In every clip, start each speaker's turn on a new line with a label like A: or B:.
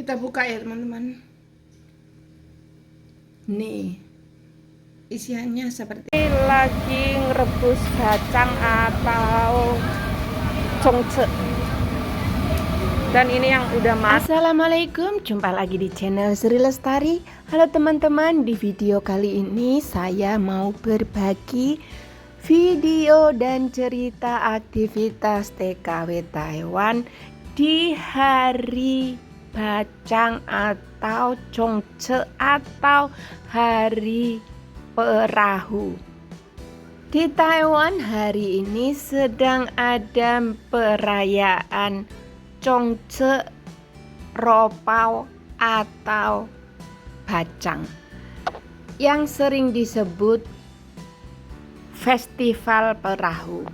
A: Kita buka ya teman-teman. Nih, isiannya seperti
B: ini. Lagi ngerebus bacang atau congce. Dan ini yang udah matang.
A: Assalamualaikum, jumpa lagi di channel Sri Lestari. Halo teman-teman, di video kali ini saya mau berbagi video dan cerita aktivitas TKW Taiwan di hari bacang atau congce atau hari perahu. Di Taiwan hari ini sedang ada perayaan congce ropao atau bacang yang sering disebut festival perahu.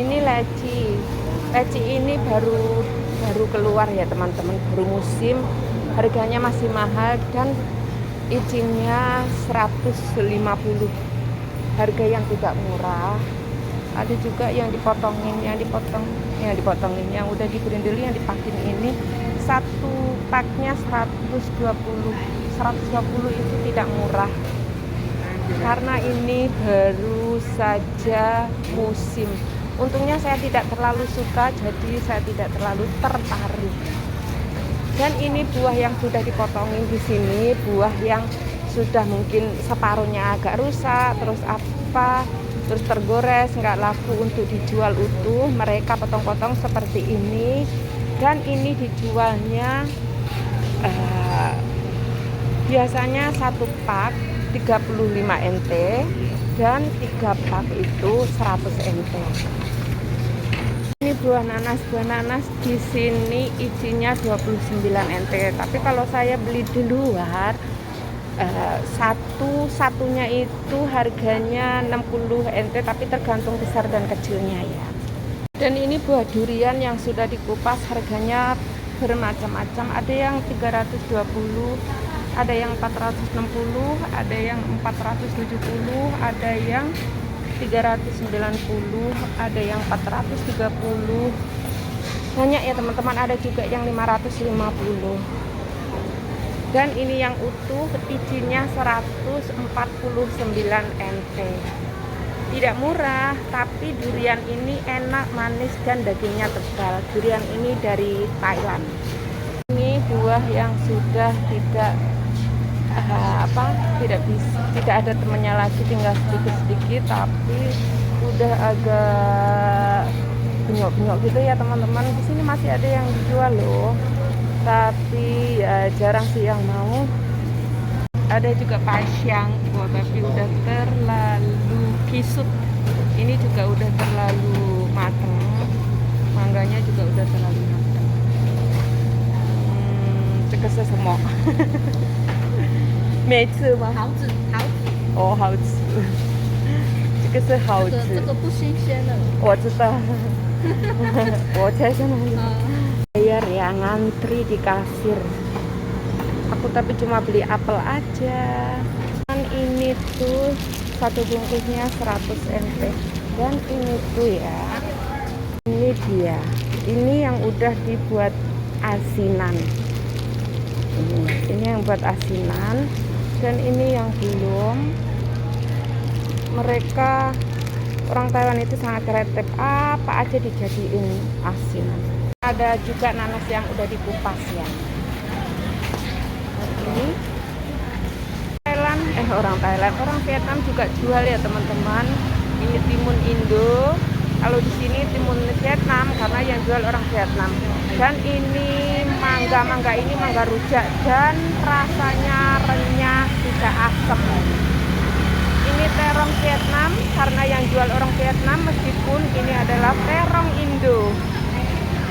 B: Ini leci ini baru keluar ya teman-teman, baru musim, harganya masih mahal dan izinnya 150, harga yang tidak murah. Ada juga yang dipotongin, yang udah diberendeli, yang dipakin ini satu paknya 120 itu tidak murah karena ini baru saja musim. Untungnya saya tidak terlalu suka, jadi saya tidak terlalu tertarik. Dan ini buah yang sudah dipotongin di sini, buah yang sudah mungkin separuhnya agak rusak, terus tergores, nggak laku untuk dijual utuh. Mereka potong-potong seperti ini, dan ini dijualnya biasanya satu pak 35 NT dan 3 pak itu 100 NT. Ini buah nanas di sini izinnya 29 NT, tapi kalau saya beli di luar satunya itu harganya 60 NT, tapi tergantung besar dan kecilnya ya. Dan ini buah durian yang sudah dikupas, harganya bermacam-macam, ada yang 320, ada yang 460, ada yang 470, ada yang 390, ada yang 430. Banyak ya teman-teman, ada juga yang 550. Dan ini yang utuh izinnya 149 NT. Tidak murah, tapi durian ini enak, manis, dan dagingnya tebal. Durian ini dari Thailand. Ini buah yang sudah tidak ada temannya lagi, tinggal sedikit-sedikit, tapi udah agak benyok-benyok gitu ya teman-teman. Di sini masih ada yang dijual loh, tapi ya jarang sih yang mau. Ada juga pasyang, tapi udah terlalu kisut. Ini juga udah terlalu matang, mangganya juga udah terlalu matang. Cekesnya semua. 每次吗？
C: 桃子，
B: 哦，好吃。这个是好吃。
C: 这个不新鲜的。
B: 我知道。我在sana. Bayar ya, ngantri di kasir. Aku tapi cuma beli apel aja. Dan ini tuh satu bungkusnya 100 NT. Dan ini tuh ya, ini dia. Ini yang udah dibuat asinan. Ini yang buat asinan. Dan ini yang belum. Mereka orang Taiwan itu sangat kreatif, apa aja dijadiin asinan. Ada juga nanas yang udah dikupas ya. Ini orang Vietnam juga jual ya teman-teman. Ini timun Indo. Kalau di sini timun Vietnam karena yang jual orang Vietnam. Dan ini mangga ini mangga rujak dan rasanya renyah, tidak asam. Ini terong Vietnam karena yang jual orang Vietnam, meskipun ini adalah terong Indo.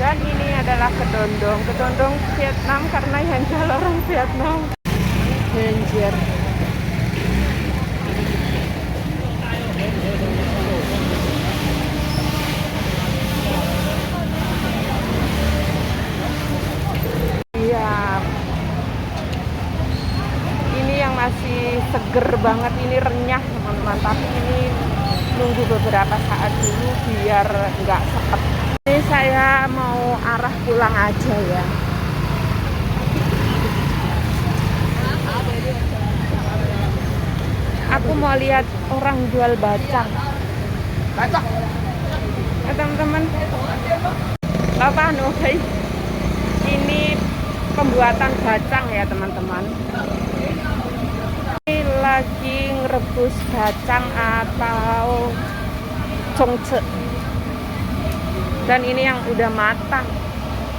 B: Dan ini adalah kedondong Vietnam karena yang jual orang Vietnam. Banjir. Iya. Ini yang masih seger banget, ini renyah teman-teman. Tapi ini nunggu beberapa saat dulu biar nggak sepet. Ini saya mau arah pulang aja ya. Aku mau lihat orang jual bacang. Ya teman-teman, apa guys? Ini pembuatan bacang ya teman-teman. Ini lagi ngerebus bacang atau congce. Dan ini yang udah matang.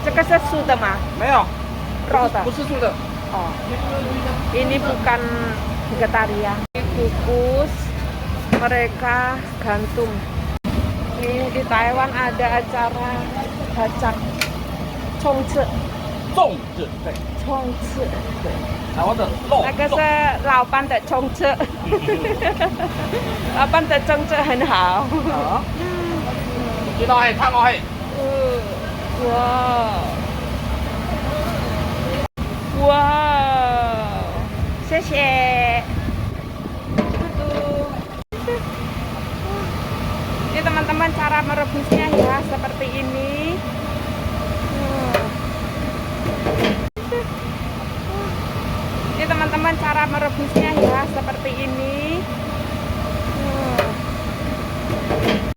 B: Cekes sudah mah?
C: Meo.
B: Rota.
C: sudah.
B: Oh. Ini bukan vegetarian. Kukus, mereka gantung. Ini di Taiwan ada acara bacang congce.
C: 粽子，对，
B: 冲刺，对，
C: 台湾的肉
B: 那个是老班的冲刺，老班的冲刺很好。
C: 好，知道嘿，看过嘿，
B: 哇，哇，谢谢。Ini teman-teman cara merebusnya ya seperti ini. Ini teman-teman cara merebusnya ya seperti ini.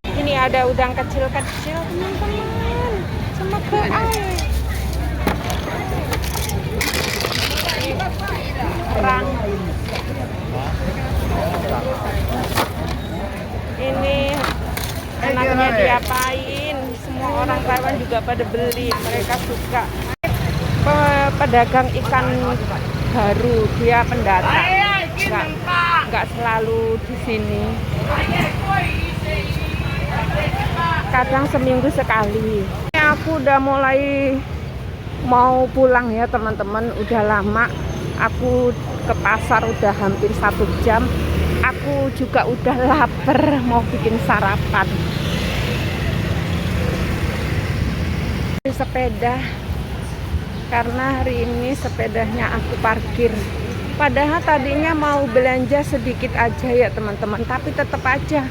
B: Ini ada udang kecil-kecil teman-teman, semoga air kerang. Ini enaknya diapain? Semua orang Taiwan juga pada beli, mereka suka. Pedagang ikan baru, dia pendatang, nggak selalu di sini. Kadang seminggu sekali. Ini aku udah mulai mau pulang ya teman-teman, udah lama. Aku ke pasar udah hampir 1 jam. Aku juga udah lapar, mau bikin sarapan. Sepeda, karena hari ini sepedanya aku parkir. Padahal tadinya mau belanja sedikit aja ya teman-teman, tapi tetap aja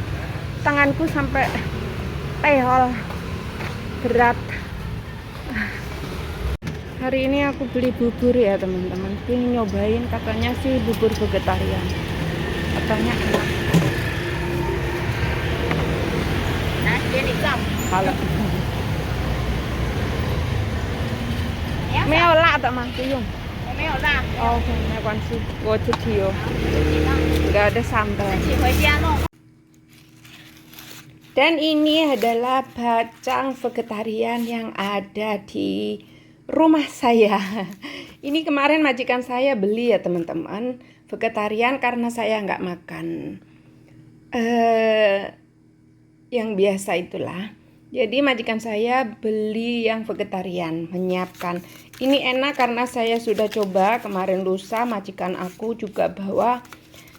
B: tanganku sampai tehol, berat. Hari ini aku beli bubur ya teman-teman, pengen nyobain, katanya sih bubur vegetarian, katanya enak. Kalau 没有辣的吗？不用。
D: 我没有辣，
B: OK， 没关系，我自己有。Nggak ada sambal.
D: 自己回家弄。
A: Dan ini adalah bacang vegetarian yang ada di rumah saya. Ini kemarin majikan saya beli ya teman-teman, vegetarian karena saya nggak makan yang biasa itulah. Jadi majikan saya beli yang vegetarian, menyiapkan. Ini enak karena saya sudah coba kemarin lusa, majikan aku juga bawa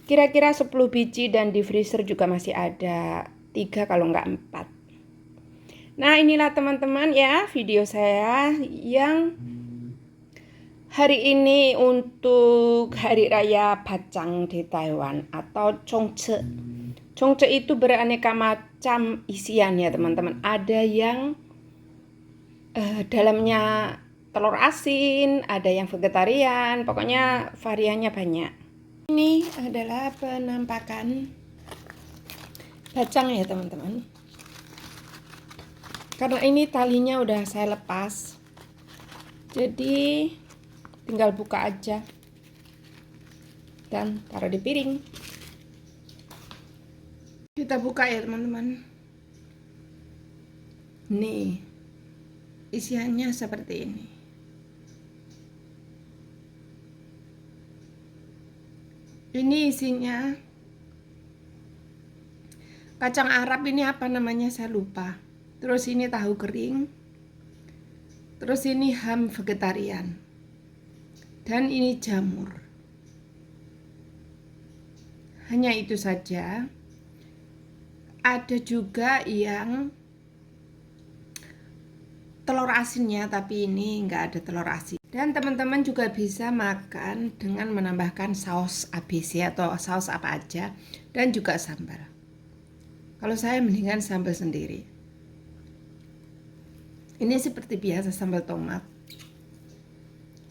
A: kira-kira 10 biji dan di freezer juga masih ada 3 kalau nggak 4. Nah inilah teman-teman ya video saya yang hari ini untuk Hari Raya Bacang di Taiwan atau Chongce. Chongce itu beraneka macam isiannya teman-teman. Ada yang dalamnya telur asin, ada yang vegetarian, pokoknya variannya banyak. Ini adalah penampakan bacang ya teman-teman. Karena ini talinya udah saya lepas, jadi tinggal buka aja dan taruh di piring. Kita buka ya teman-teman. Nih isiannya seperti ini. Ini isinya kacang Arab, ini apa namanya saya lupa. Terus ini tahu kering. Terus ini ham vegetarian. Dan ini jamur. Hanya itu saja. Ada juga yang telur asinnya, tapi ini nggak ada telur asin. Dan teman-teman juga bisa makan dengan menambahkan saus ABC atau saus apa aja dan juga sambal. Kalau saya mendingan sambal sendiri. Ini seperti biasa sambal tomat.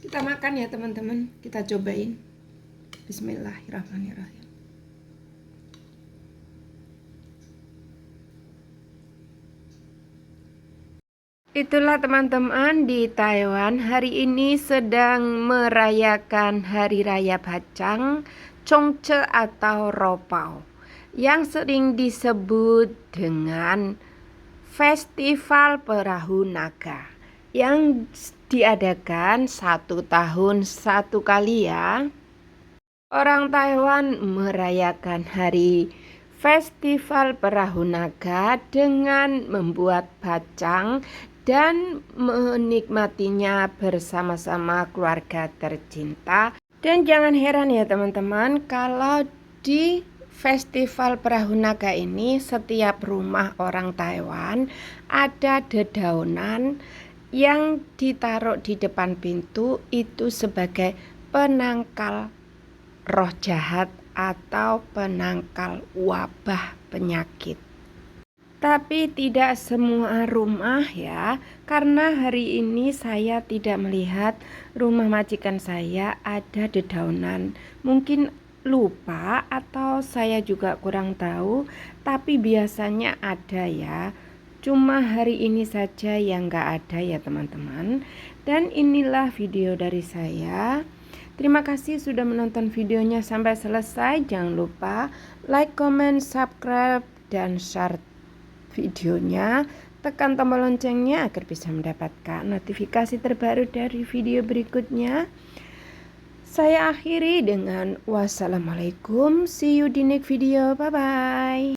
A: Kita makan ya teman-teman, kita cobain. Bismillahirrahmanirrahim. Itulah teman-teman, di Taiwan hari ini sedang merayakan Hari Raya Bacang, Chongche atau Ropao, yang sering disebut dengan Festival Perahu Naga, yang diadakan 1 tahun 1 kali ya. Orang Taiwan merayakan hari Festival Perahu Naga dengan membuat bacang dan menikmatinya bersama-sama keluarga tercinta. Dan jangan heran ya teman-teman, kalau di Festival Perahu Naga ini setiap rumah orang Taiwan ada dedaunan yang ditaruh di depan pintu, itu sebagai penangkal roh jahat atau penangkal wabah penyakit. Tapi tidak semua rumah ya, karena hari ini saya tidak melihat rumah majikan saya ada dedaunan. Mungkin lupa atau saya juga kurang tahu, tapi biasanya ada ya. Cuma hari ini saja yang nggak ada ya teman-teman. Dan inilah video dari saya. Terima kasih sudah menonton videonya sampai selesai. Jangan lupa like, comment, subscribe, dan share videonya. Tekan tombol loncengnya agar bisa mendapatkan notifikasi terbaru dari video berikutnya. Saya akhiri dengan wassalamualaikum. See you di next video. Bye bye.